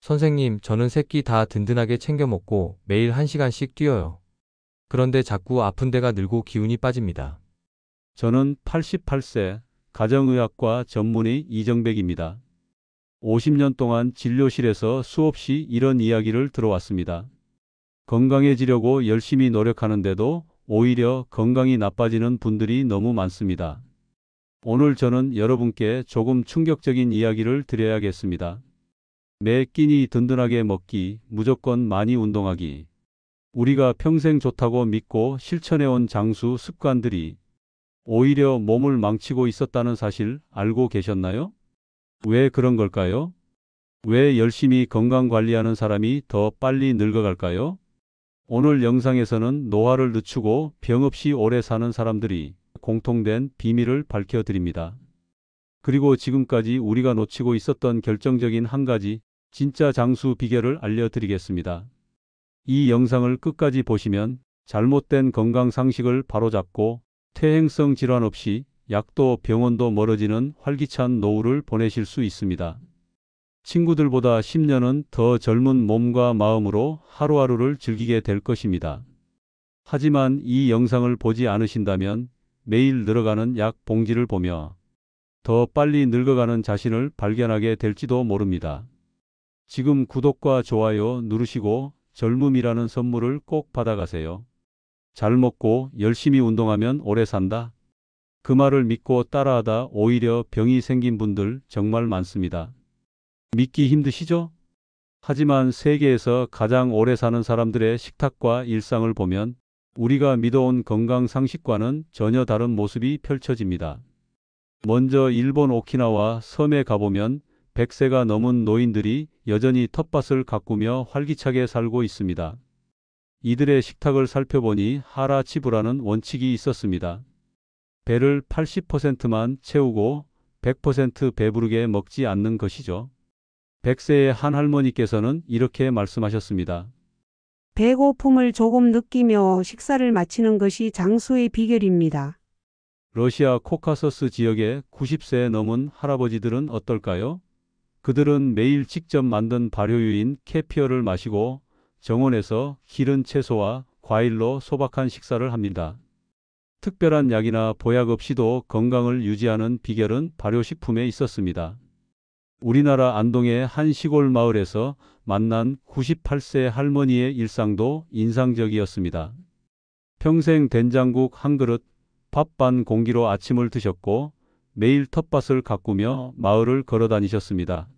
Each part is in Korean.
선생님, 저는 새끼 다 든든하게 챙겨 먹고 매일 1시간씩 뛰어요. 그런데 자꾸 아픈 데가 늘고 기운이 빠집니다. 저는 88세 가정의학과 전문의 이정백입니다. 50년 동안 진료실에서 수없이 이런 이야기를 들어왔습니다. 건강해지려고 열심히 노력하는데도 오히려 건강이 나빠지는 분들이 너무 많습니다. 오늘 저는 여러분께 조금 충격적인 이야기를 드려야겠습니다. 매 끼니 든든하게 먹기, 무조건 많이 운동하기. 우리가 평생 좋다고 믿고 실천해온 장수 습관들이 오히려 몸을 망치고 있었다는 사실 알고 계셨나요? 왜 그런 걸까요? 왜 열심히 건강 관리하는 사람이 더 빨리 늙어갈까요? 오늘 영상에서는 노화를 늦추고 병 없이 오래 사는 사람들이 공통된 비밀을 밝혀드립니다. 그리고 지금까지 우리가 놓치고 있었던 결정적인 한 가지 진짜 장수 비결을 알려드리겠습니다. 이 영상을 끝까지 보시면 잘못된 건강 상식을 바로잡고 퇴행성 질환 없이 약도 병원도 멀어지는 활기찬 노후를 보내실 수 있습니다. 친구들보다 10년은 더 젊은 몸과 마음으로 하루하루를 즐기게 될 것입니다. 하지만 이 영상을 보지 않으신다면 매일 늘어가는 약 봉지를 보며 더 빨리 늙어가는 자신을 발견하게 될지도 모릅니다. 지금 구독과 좋아요 누르시고 젊음이라는 선물을 꼭 받아가세요. 잘 먹고 열심히 운동하면 오래 산다. 그 말을 믿고 따라하다 오히려 병이 생긴 분들 정말 많습니다. 믿기 힘드시죠? 하지만 세계에서 가장 오래 사는 사람들의 식탁과 일상을 보면 우리가 믿어온 건강 상식과는 전혀 다른 모습이 펼쳐집니다. 먼저 일본 오키나와 섬에 가보면 100세가 넘은 노인들이 여전히 텃밭을 가꾸며 활기차게 살고 있습니다. 이들의 식탁을 살펴보니 하라치부라는 원칙이 있었습니다. 배를 80%만 채우고 100% 배부르게 먹지 않는 것이죠. 100세의 한 할머니께서는 이렇게 말씀하셨습니다. 배고픔을 조금 느끼며 식사를 마치는 것이 장수의 비결입니다. 러시아 코카서스 지역의 90세 넘은 할아버지들은 어떨까요? 그들은 매일 직접 만든 발효유인 케피어를 마시고 정원에서 기른 채소와 과일로 소박한 식사를 합니다. 특별한 약이나 보약 없이도 건강을 유지하는 비결은 발효식품에 있었습니다. 우리나라 안동의 한 시골 마을에서 만난 98세 할머니의 일상도 인상적이었습니다. 평생 된장국 한 그릇, 밥 반 공기로 아침을 드셨고 매일 텃밭을 가꾸며 마을을 걸어 다니셨습니다.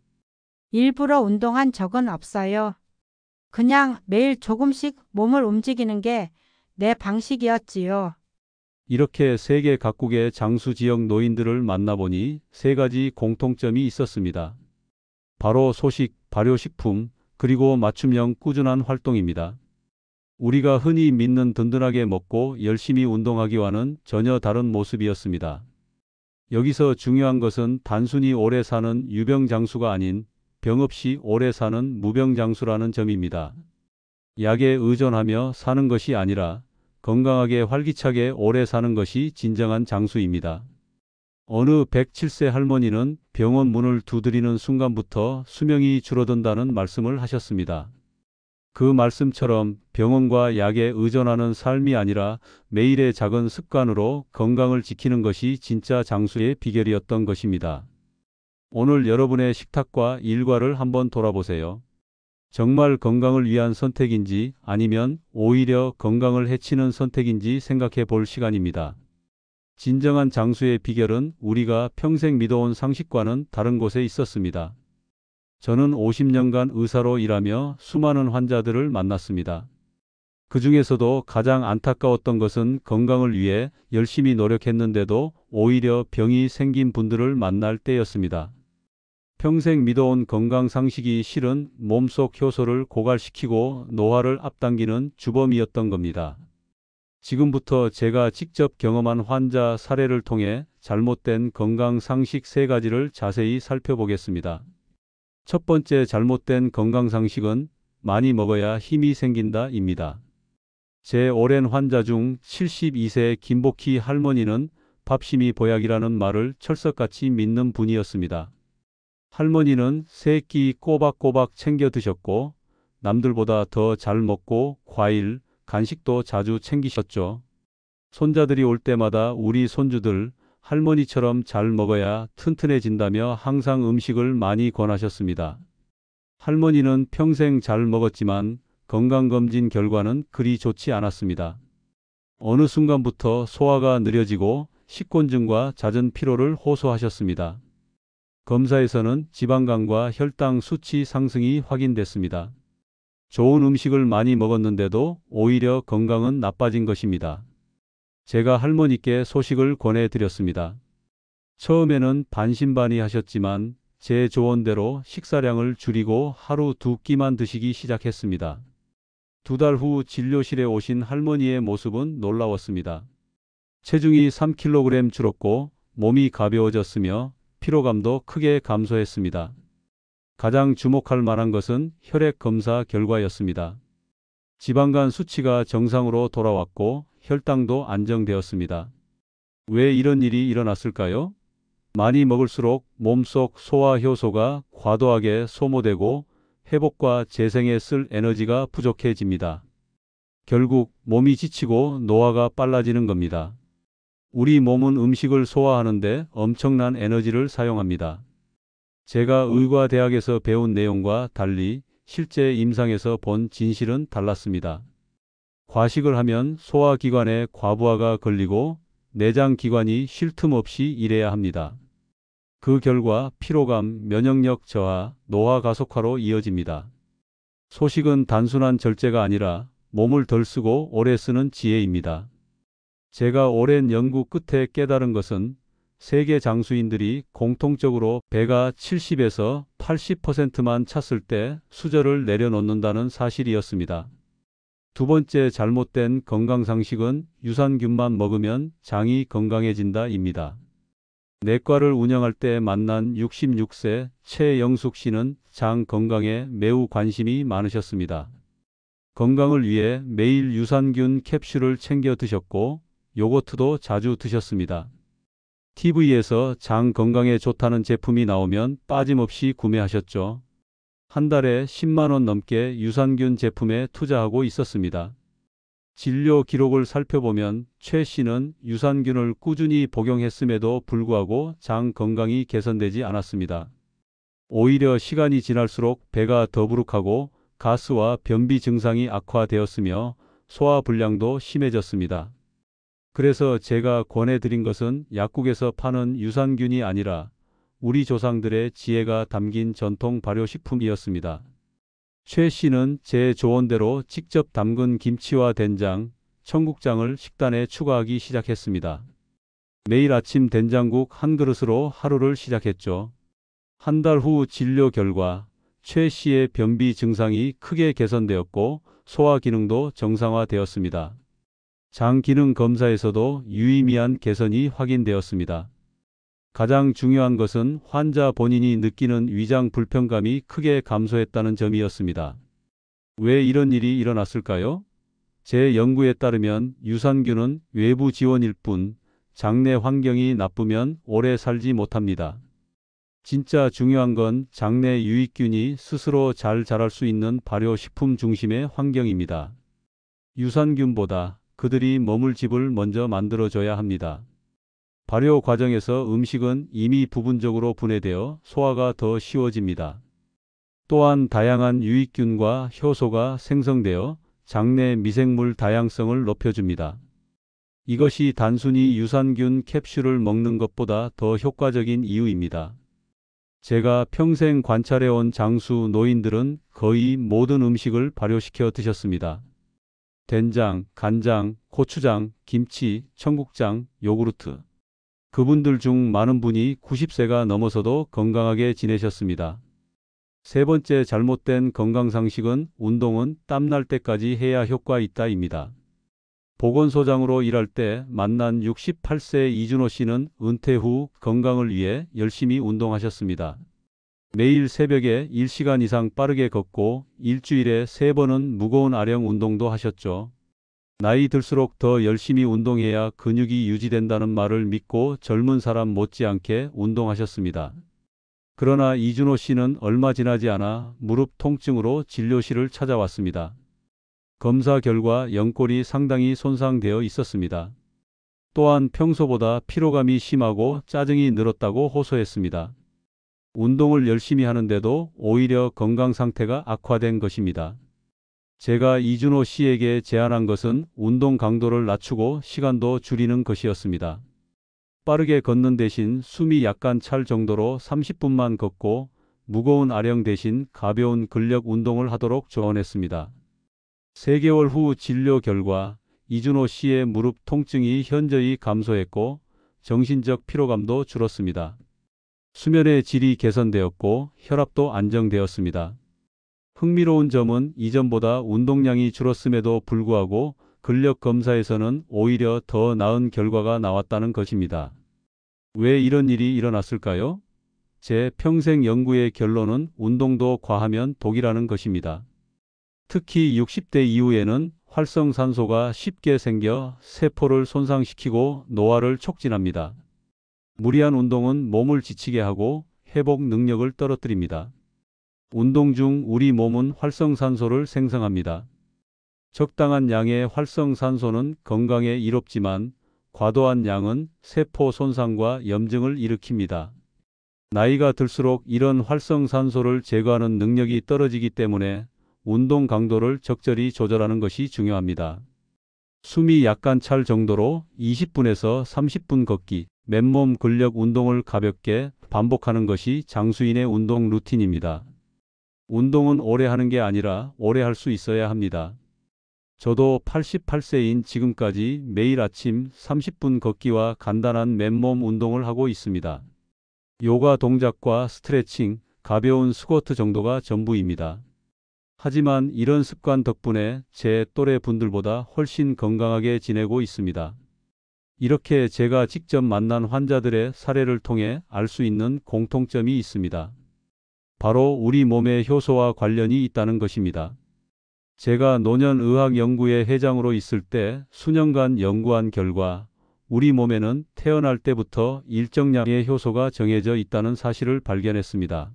일부러 운동한 적은 없어요. 그냥 매일 조금씩 몸을 움직이는 게 내 방식이었지요. 이렇게 세계 각국의 장수 지역 노인들을 만나보니 세 가지 공통점이 있었습니다. 바로 소식, 발효식품, 그리고 맞춤형 꾸준한 활동입니다. 우리가 흔히 믿는 든든하게 먹고 열심히 운동하기와는 전혀 다른 모습이었습니다. 여기서 중요한 것은 단순히 오래 사는 유병장수가 아닌 병 없이 오래 사는 무병장수라는 점입니다. 약에 의존하며 사는 것이 아니라 건강하게 활기차게 오래 사는 것이 진정한 장수입니다. 어느 107세 할머니는 병원 문을 두드리는 순간부터 수명이 줄어든다는 말씀을 하셨습니다. 그 말씀처럼 병원과 약에 의존하는 삶이 아니라 매일의 작은 습관으로 건강을 지키는 것이 진짜 장수의 비결이었던 것입니다. 오늘 여러분의 식탁과 일과를 한번 돌아보세요. 정말 건강을 위한 선택인지 아니면 오히려 건강을 해치는 선택인지 생각해 볼 시간입니다. 진정한 장수의 비결은 우리가 평생 믿어온 상식과는 다른 곳에 있었습니다. 저는 50년간 의사로 일하며 수많은 환자들을 만났습니다. 그 중에서도 가장 안타까웠던 것은 건강을 위해 열심히 노력했는데도 오히려 병이 생긴 분들을 만날 때였습니다. 평생 믿어온 건강 상식이 실은 몸속 효소를 고갈시키고 노화를 앞당기는 주범이었던 겁니다. 지금부터 제가 직접 경험한 환자 사례를 통해 잘못된 건강 상식 세 가지를 자세히 살펴보겠습니다. 첫 번째 잘못된 건강 상식은 많이 먹어야 힘이 생긴다입니다. 제 오랜 환자 중 72세 김복희 할머니는 밥심이 보약이라는 말을 철석같이 믿는 분이었습니다. 할머니는 3끼 꼬박꼬박 챙겨 드셨고 남들보다 더 잘 먹고 과일, 간식도 자주 챙기셨죠. 손자들이 올 때마다 우리 손주들 할머니처럼 잘 먹어야 튼튼해진다며 항상 음식을 많이 권하셨습니다. 할머니는 평생 잘 먹었지만 건강검진 결과는 그리 좋지 않았습니다. 어느 순간부터 소화가 느려지고 식곤증과 잦은 피로를 호소하셨습니다. 검사에서는 지방간과 혈당 수치 상승이 확인됐습니다. 좋은 음식을 많이 먹었는데도 오히려 건강은 나빠진 것입니다. 제가 할머니께 소식을 권해드렸습니다. 처음에는 반신반의하셨지만 제 조언대로 식사량을 줄이고 하루 2끼만 드시기 시작했습니다. 2달 후 진료실에 오신 할머니의 모습은 놀라웠습니다. 체중이 3kg 줄었고 몸이 가벼워졌으며 피로감도 크게 감소했습니다. 가장 주목할 만한 것은 혈액 검사 결과였습니다. 지방간 수치가 정상으로 돌아왔고 혈당도 안정되었습니다. 왜 이런 일이 일어났을까요? 많이 먹을수록 몸속 소화 효소가 과도하게 소모되고 회복과 재생에 쓸 에너지가 부족해집니다. 결국 몸이 지치고 노화가 빨라지는 겁니다. 우리 몸은 음식을 소화하는데 엄청난 에너지를 사용합니다. 제가 의과대학에서 배운 내용과 달리 실제 임상에서 본 진실은 달랐습니다. 과식을 하면 소화기관에 과부하가 걸리고 내장기관이 쉴 틈 없이 일해야 합니다. 그 결과 피로감, 면역력 저하, 노화 가속화로 이어집니다. 소식은 단순한 절제가 아니라 몸을 덜 쓰고 오래 쓰는 지혜입니다. 제가 오랜 연구 끝에 깨달은 것은 세계 장수인들이 공통적으로 배가 70에서 80%만 찼을 때 수저를 내려놓는다는 사실이었습니다. 두 번째 잘못된 건강상식은 유산균만 먹으면 장이 건강해진다입니다. 내과를 운영할 때 만난 66세 최영숙 씨는 장 건강에 매우 관심이 많으셨습니다. 건강을 위해 매일 유산균 캡슐을 챙겨 드셨고 요거트도 자주 드셨습니다. TV에서 장 건강에 좋다는 제품이 나오면 빠짐없이 구매하셨죠. 한 달에 10만 원 넘게 유산균 제품에 투자하고 있었습니다. 진료 기록을 살펴보면 최 씨는 유산균을 꾸준히 복용했음에도 불구하고 장 건강이 개선되지 않았습니다. 오히려 시간이 지날수록 배가 더부룩하고 가스와 변비 증상이 악화되었으며 소화불량도 심해졌습니다. 그래서 제가 권해드린 것은 약국에서 파는 유산균이 아니라 우리 조상들의 지혜가 담긴 전통 발효식품이었습니다. 최 씨는 제 조언대로 직접 담근 김치와 된장, 청국장을 식단에 추가하기 시작했습니다. 매일 아침 된장국 한 그릇으로 하루를 시작했죠. 한 달 후 진료 결과 최 씨의 변비 증상이 크게 개선되었고 소화 기능도 정상화되었습니다. 장 기능 검사에서도 유의미한 개선이 확인되었습니다. 가장 중요한 것은 환자 본인이 느끼는 위장 불편감이 크게 감소했다는 점이었습니다. 왜 이런 일이 일어났을까요? 제 연구에 따르면 유산균은 외부 지원일 뿐 장내 환경이 나쁘면 오래 살지 못합니다. 진짜 중요한 건 장내 유익균이 스스로 잘 자랄 수 있는 발효식품 중심의 환경입니다. 유산균보다 그들이 머물 집을 먼저 만들어줘야 합니다. 발효 과정에서 음식은 이미 부분적으로 분해되어 소화가 더 쉬워집니다. 또한 다양한 유익균과 효소가 생성되어 장내 미생물 다양성을 높여줍니다. 이것이 단순히 유산균 캡슐을 먹는 것보다 더 효과적인 이유입니다. 제가 평생 관찰해온 장수 노인들은 거의 모든 음식을 발효시켜 드셨습니다. 된장, 간장, 고추장, 김치, 청국장, 요구르트. 그분들 중 많은 분이 90세가 넘어서도 건강하게 지내셨습니다. 세 번째 잘못된 건강상식은 운동은 땀날 때까지 해야 효과 있다입니다. 보건소장으로 일할 때 만난 68세 이준호 씨는 은퇴 후 건강을 위해 열심히 운동하셨습니다. 매일 새벽에 1시간 이상 빠르게 걷고 일주일에 3번은 무거운 아령 운동도 하셨죠. 나이 들수록 더 열심히 운동해야 근육이 유지된다는 말을 믿고 젊은 사람 못지않게 운동하셨습니다. 그러나 이준호 씨는 얼마 지나지 않아 무릎 통증으로 진료실을 찾아왔습니다. 검사 결과 연골이 상당히 손상되어 있었습니다. 또한 평소보다 피로감이 심하고 짜증이 늘었다고 호소했습니다. 운동을 열심히 하는데도 오히려 건강 상태가 악화된 것입니다. 제가 이준호 씨에게 제안한 것은 운동 강도를 낮추고 시간도 줄이는 것이었습니다. 빠르게 걷는 대신 숨이 약간 찰 정도로 30분만 걷고 무거운 아령 대신 가벼운 근력 운동을 하도록 조언했습니다. 3개월 후 진료 결과 이준호 씨의 무릎 통증이 현저히 감소했고 정신적 피로감도 줄었습니다. 수면의 질이 개선되었고 혈압도 안정되었습니다. 흥미로운 점은 이전보다 운동량이 줄었음에도 불구하고 근력 검사에서는 오히려 더 나은 결과가 나왔다는 것입니다. 왜 이런 일이 일어났을까요? 제 평생 연구의 결론은 운동도 과하면 독이라는 것입니다. 특히 60대 이후에는 활성산소가 쉽게 생겨 세포를 손상시키고 노화를 촉진합니다. 무리한 운동은 몸을 지치게 하고 회복 능력을 떨어뜨립니다. 운동 중 우리 몸은 활성산소를 생성합니다. 적당한 양의 활성산소는 건강에 이롭지만 과도한 양은 세포 손상과 염증을 일으킵니다. 나이가 들수록 이런 활성산소를 제거하는 능력이 떨어지기 때문에 운동 강도를 적절히 조절하는 것이 중요합니다. 숨이 약간 찰 정도로 20분에서 30분 걷기, 맨몸 근력 운동을 가볍게 반복하는 것이 장수인의 운동 루틴입니다. 운동은 오래 하는 게 아니라 오래 할 수 있어야 합니다. 저도 88세인 지금까지 매일 아침 30분 걷기와 간단한 맨몸 운동을 하고 있습니다. 요가 동작과 스트레칭, 가벼운 스쿼트 정도가 전부입니다. 하지만 이런 습관 덕분에 제 또래 분들보다 훨씬 건강하게 지내고 있습니다. 이렇게 제가 직접 만난 환자들의 사례를 통해 알 수 있는 공통점이 있습니다. 바로 우리 몸의 효소와 관련이 있다는 것입니다. 제가 노년의학연구회 회장으로 있을 때 수년간 연구한 결과 우리 몸에는 태어날 때부터 일정량의 효소가 정해져 있다는 사실을 발견했습니다.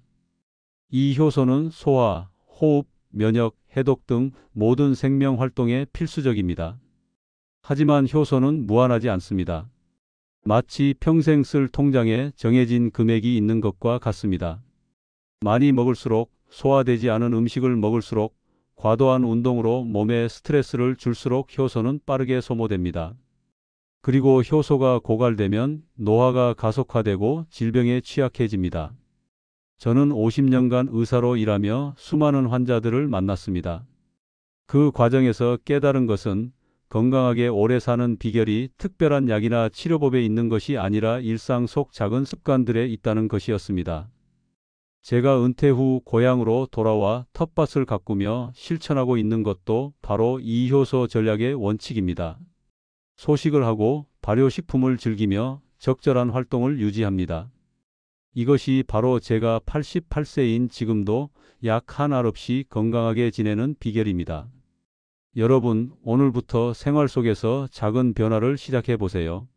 이 효소는 소화, 호흡, 면역, 해독 등 모든 생명 활동에 필수적입니다. 하지만 효소는 무한하지 않습니다. 마치 평생 쓸 통장에 정해진 금액이 있는 것과 같습니다. 많이 먹을수록, 소화되지 않은 음식을 먹을수록, 과도한 운동으로 몸에 스트레스를 줄수록 효소는 빠르게 소모됩니다. 그리고 효소가 고갈되면 노화가 가속화되고 질병에 취약해집니다. 저는 50년간 의사로 일하며 수많은 환자들을 만났습니다. 그 과정에서 깨달은 것은 건강하게 오래 사는 비결이 특별한 약이나 치료법에 있는 것이 아니라 일상 속 작은 습관들에 있다는 것이었습니다. 제가 은퇴 후 고향으로 돌아와 텃밭을 가꾸며 실천하고 있는 것도 바로 이 효소 전략의 원칙입니다. 소식을 하고 발효식품을 즐기며 적절한 활동을 유지합니다. 이것이 바로 제가 88세인 지금도 약 한 알 없이 건강하게 지내는 비결입니다. 여러분, 오늘부터 생활 속에서 작은 변화를 시작해 보세요.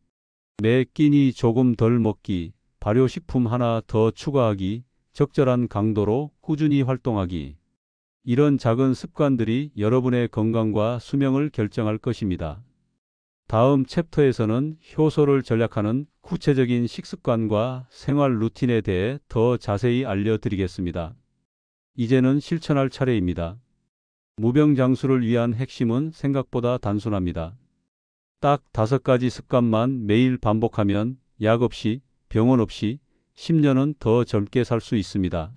매 끼니 조금 덜 먹기, 발효식품 하나 더 추가하기, 적절한 강도로 꾸준히 활동하기. 이런 작은 습관들이 여러분의 건강과 수명을 결정할 것입니다. 다음 챕터에서는 효소를 전략하는 구체적인 식습관과 생활 루틴에 대해 더 자세히 알려드리겠습니다. 이제는 실천할 차례입니다. 무병장수를 위한 핵심은 생각보다 단순합니다. 딱 5가지 습관만 매일 반복하면 약 없이, 병원 없이 10년은 더 젊게 살 수 있습니다.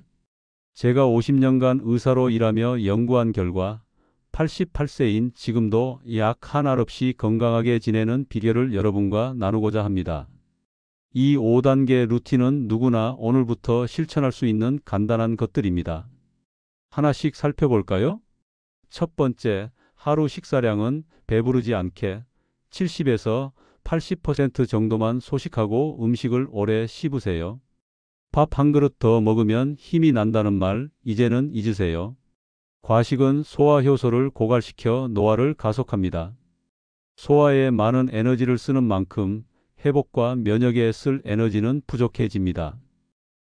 제가 50년간 의사로 일하며 연구한 결과 88세인 지금도 약 한 알 없이 건강하게 지내는 비결을 여러분과 나누고자 합니다. 이 5단계 루틴은 누구나 오늘부터 실천할 수 있는 간단한 것들입니다. 하나씩 살펴볼까요? 첫 번째, 하루 식사량은 배부르지 않게 70에서 80% 정도만 소식하고 음식을 오래 씹으세요. 밥 한 그릇 더 먹으면 힘이 난다는 말 이제는 잊으세요. 과식은 소화 효소를 고갈시켜 노화를 가속합니다. 소화에 많은 에너지를 쓰는 만큼 회복과 면역에 쓸 에너지는 부족해집니다.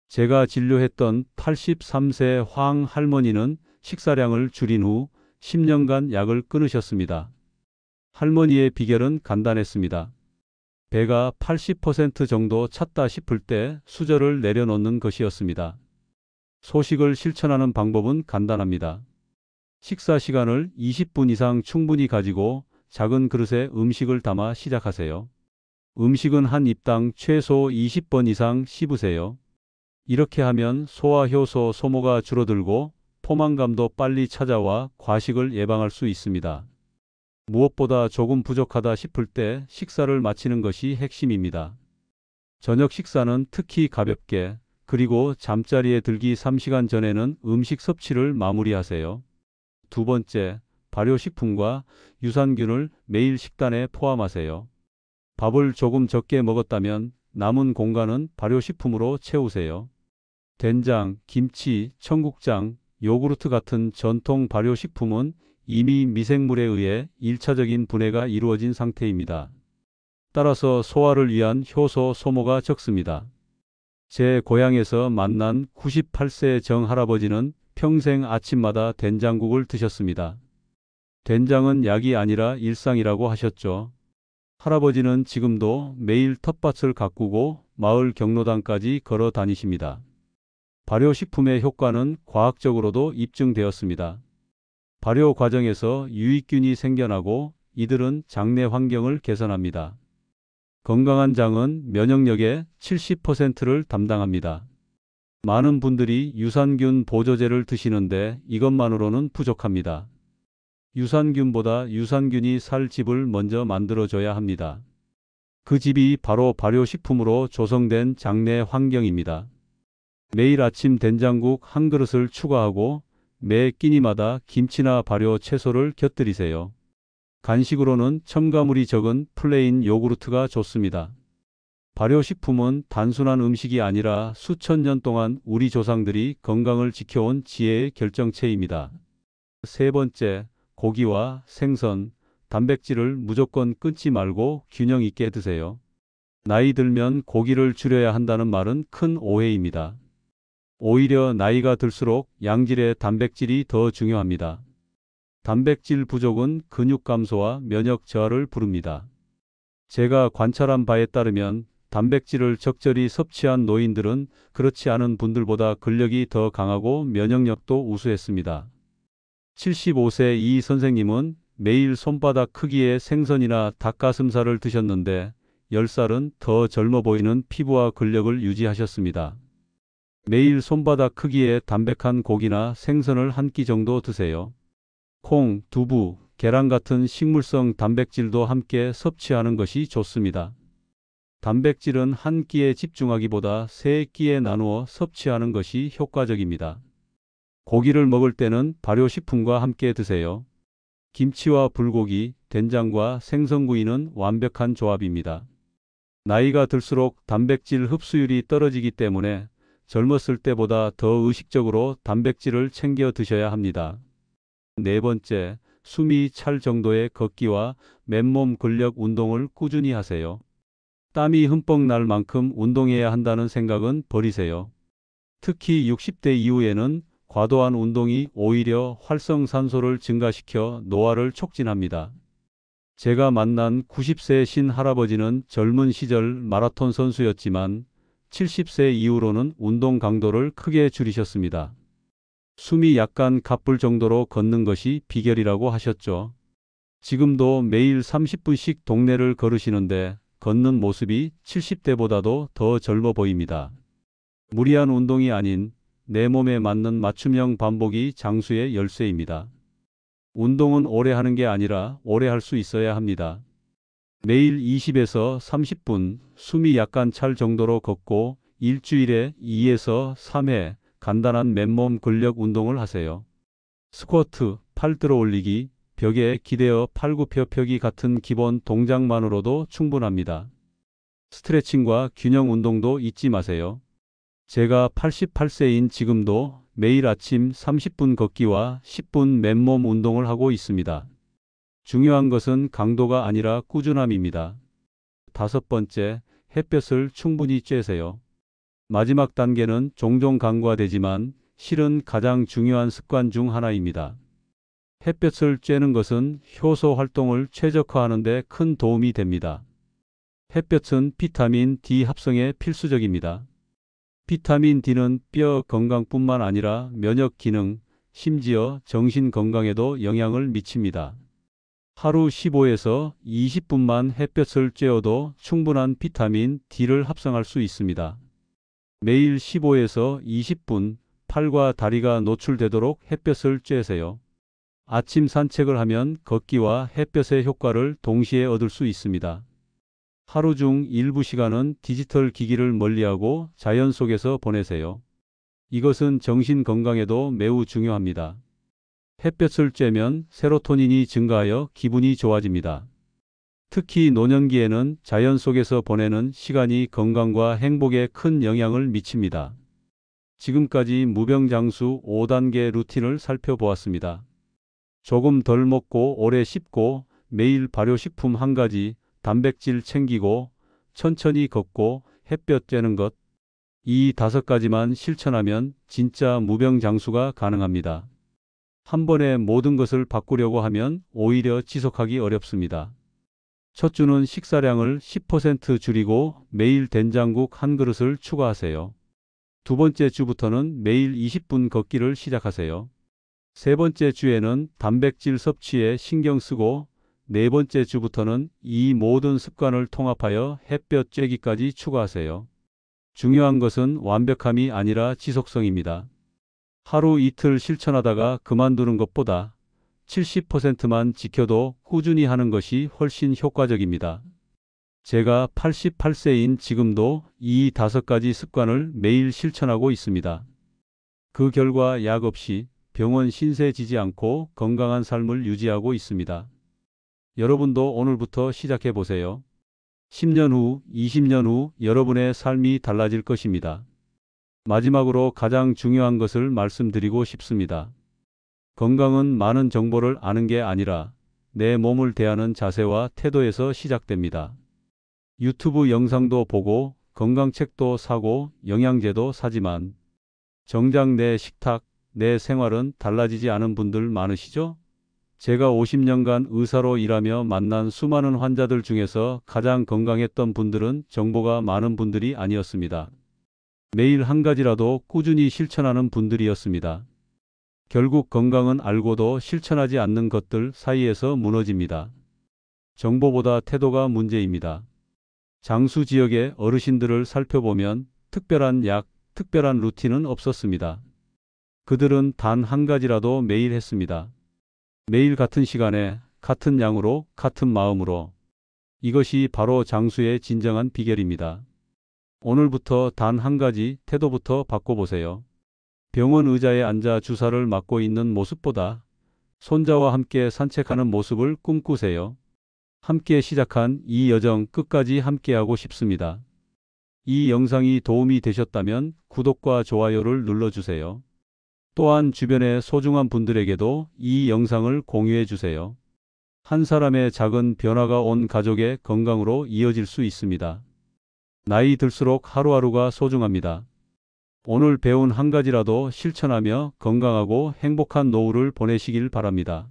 제가 진료했던 83세 황 할머니는 식사량을 줄인 후 10년간 약을 끊으셨습니다. 할머니의 비결은 간단했습니다. 배가 80% 정도 찼다 싶을 때 수저를 내려놓는 것이었습니다. 소식을 실천하는 방법은 간단합니다. 식사 시간을 20분 이상 충분히 가지고 작은 그릇에 음식을 담아 시작하세요. 음식은 한 입당 최소 20번 이상 씹으세요. 이렇게 하면 소화효소 소모가 줄어들고 포만감도 빨리 찾아와 과식을 예방할 수 있습니다. 무엇보다 조금 부족하다 싶을 때 식사를 마치는 것이 핵심입니다. 저녁 식사는 특히 가볍게, 그리고 잠자리에 들기 3시간 전에는 음식 섭취를 마무리하세요. 두 번째, 발효식품과 유산균을 매일 식단에 포함하세요. 밥을 조금 적게 먹었다면 남은 공간은 발효식품으로 채우세요. 된장, 김치, 청국장, 요구르트 같은 전통 발효식품은 이미 미생물에 의해 1차적인 분해가 이루어진 상태입니다. 따라서 소화를 위한 효소 소모가 적습니다. 제 고향에서 만난 98세 정 할아버지는 평생 아침마다 된장국을 드셨습니다. 된장은 약이 아니라 일상이라고 하셨죠. 할아버지는 지금도 매일 텃밭을 가꾸고 마을 경로당까지 걸어 다니십니다. 발효식품의 효과는 과학적으로도 입증되었습니다. 발효 과정에서 유익균이 생겨나고 이들은 장내 환경을 개선합니다. 건강한 장은 면역력의 70%를 담당합니다. 많은 분들이 유산균 보조제를 드시는데 이것만으로는 부족합니다. 유산균보다 유산균이 살 집을 먼저 만들어줘야 합니다. 그 집이 바로 발효식품으로 조성된 장내 환경입니다. 매일 아침 된장국 한 그릇을 추가하고 매 끼니마다 김치나 발효 채소를 곁들이세요. 간식으로는 첨가물이 적은 플레인 요구르트가 좋습니다. 발효식품은 단순한 음식이 아니라 수천 년 동안 우리 조상들이 건강을 지켜온 지혜의 결정체입니다. 세 번째, 고기와 생선, 단백질을 무조건 끊지 말고 균형 있게 드세요. 나이 들면 고기를 줄여야 한다는 말은 큰 오해입니다. 오히려 나이가 들수록 양질의 단백질이 더 중요합니다. 단백질 부족은 근육 감소와 면역 저하를 부릅니다. 제가 관찰한 바에 따르면 단백질을 적절히 섭취한 노인들은 그렇지 않은 분들보다 근력이 더 강하고 면역력도 우수했습니다. 75세 이 선생님은 매일 손바닥 크기의 생선이나 닭가슴살을 드셨는데 10살은 더 젊어 보이는 피부와 근력을 유지하셨습니다. 매일 손바닥 크기의 담백한 고기나 생선을 한 끼 정도 드세요. 콩, 두부, 계란 같은 식물성 단백질도 함께 섭취하는 것이 좋습니다. 단백질은 한 끼에 집중하기보다 세 끼에 나누어 섭취하는 것이 효과적입니다. 고기를 먹을 때는 발효식품과 함께 드세요. 김치와 불고기, 된장과 생선구이는 완벽한 조합입니다. 나이가 들수록 단백질 흡수율이 떨어지기 때문에 젊었을 때보다 더 의식적으로 단백질을 챙겨 드셔야 합니다. 네 번째, 숨이 찰 정도의 걷기와 맨몸 근력 운동을 꾸준히 하세요. 땀이 흠뻑 날 만큼 운동해야 한다는 생각은 버리세요. 특히 60대 이후에는 과도한 운동이 오히려 활성산소를 증가시켜 노화를 촉진합니다. 제가 만난 90세 신 할아버지는 젊은 시절 마라톤 선수였지만 70세 이후로는 운동 강도를 크게 줄이셨습니다. 숨이 약간 가쁠 정도로 걷는 것이 비결이라고 하셨죠. 지금도 매일 30분씩 동네를 걸으시는데 걷는 모습이 70대보다도 더 젊어 보입니다. 무리한 운동이 아닌 내 몸에 맞는 맞춤형 반복이 장수의 열쇠입니다. 운동은 오래 하는 게 아니라 오래 할 수 있어야 합니다. 매일 20에서 30분 숨이 약간 찰 정도로 걷고 일주일에 2에서 3회 간단한 맨몸 근력 운동을 하세요. 스쿼트, 팔 들어 올리기, 벽에 기대어 팔굽혀 펴기 같은 기본 동작만으로도 충분합니다. 스트레칭과 균형 운동도 잊지 마세요. 제가 88세인 지금도 매일 아침 30분 걷기와 10분 맨몸 운동을 하고 있습니다. 중요한 것은 강도가 아니라 꾸준함입니다. 다섯 번째, 햇볕을 충분히 쬐세요. 마지막 단계는 종종 간과되지만 실은 가장 중요한 습관 중 하나입니다. 햇볕을 쬐는 것은 효소 활동을 최적화하는 데 큰 도움이 됩니다. 햇볕은 비타민 D 합성에 필수적입니다. 비타민 D는 뼈 건강뿐만 아니라 면역 기능, 심지어 정신 건강에도 영향을 미칩니다. 하루 15에서 20분만 햇볕을 쬐어도 충분한 비타민 D를 합성할 수 있습니다. 매일 15에서 20분 팔과 다리가 노출되도록 햇볕을 쬐세요. 아침 산책을 하면 걷기와 햇볕의 효과를 동시에 얻을 수 있습니다. 하루 중 일부 시간은 디지털 기기를 멀리하고 자연 속에서 보내세요. 이것은 정신 건강에도 매우 중요합니다. 햇볕을 쬐면 세로토닌이 증가하여 기분이 좋아집니다. 특히 노년기에는 자연 속에서 보내는 시간이 건강과 행복에 큰 영향을 미칩니다. 지금까지 무병장수 5단계 루틴을 살펴보았습니다. 조금 덜 먹고 오래 씹고 매일 발효식품 한 가지, 단백질 챙기고 천천히 걷고 햇볕 쬐는 것. 이 5가지만 실천하면 진짜 무병장수가 가능합니다. 한 번에 모든 것을 바꾸려고 하면 오히려 지속하기 어렵습니다. 첫 주는 식사량을 10% 줄이고 매일 된장국 한 그릇을 추가하세요. 두 번째 주부터는 매일 20분 걷기를 시작하세요. 세 번째 주에는 단백질 섭취에 신경 쓰고 네 번째 주부터는 이 모든 습관을 통합하여 햇볕 쬐기까지 추가하세요. 중요한 것은 완벽함이 아니라 지속성입니다. 하루 이틀 실천하다가 그만두는 것보다 70%만 지켜도 꾸준히 하는 것이 훨씬 효과적입니다. 제가 88세인 지금도 이 5가지 습관을 매일 실천하고 있습니다. 그 결과 약 없이 병원 신세 지지 않고 건강한 삶을 유지하고 있습니다. 여러분도 오늘부터 시작해 보세요. 10년 후, 20년 후 여러분의 삶이 달라질 것입니다. 마지막으로 가장 중요한 것을 말씀드리고 싶습니다. 건강은 많은 정보를 아는 게 아니라 내 몸을 대하는 자세와 태도에서 시작됩니다. 유튜브 영상도 보고 건강책도 사고 영양제도 사지만 정작 내 식탁, 내 생활은 달라지지 않은 분들 많으시죠? 제가 50년간 의사로 일하며 만난 수많은 환자들 중에서 가장 건강했던 분들은 정보가 많은 분들이 아니었습니다. 매일 한 가지라도 꾸준히 실천하는 분들이었습니다. 결국 건강은 알고도 실천하지 않는 것들 사이에서 무너집니다. 정보보다 태도가 문제입니다. 장수 지역의 어르신들을 살펴보면 특별한 약, 특별한 루틴은 없었습니다. 그들은 단 한 가지라도 매일 했습니다. 매일 같은 시간에, 같은 양으로, 같은 마음으로. 이것이 바로 장수의 진정한 비결입니다. 오늘부터 단 한 가지 태도부터 바꿔보세요. 병원 의자에 앉아 주사를 맞고 있는 모습보다 손자와 함께 산책하는 모습을 꿈꾸세요. 함께 시작한 이 여정 끝까지 함께하고 싶습니다. 이 영상이 도움이 되셨다면 구독과 좋아요를 눌러주세요. 또한 주변의 소중한 분들에게도 이 영상을 공유해 주세요. 한 사람의 작은 변화가 온 가족의 건강으로 이어질 수 있습니다. 나이 들수록 하루하루가 소중합니다. 오늘 배운 한 가지라도 실천하며 건강하고 행복한 노후를 보내시길 바랍니다.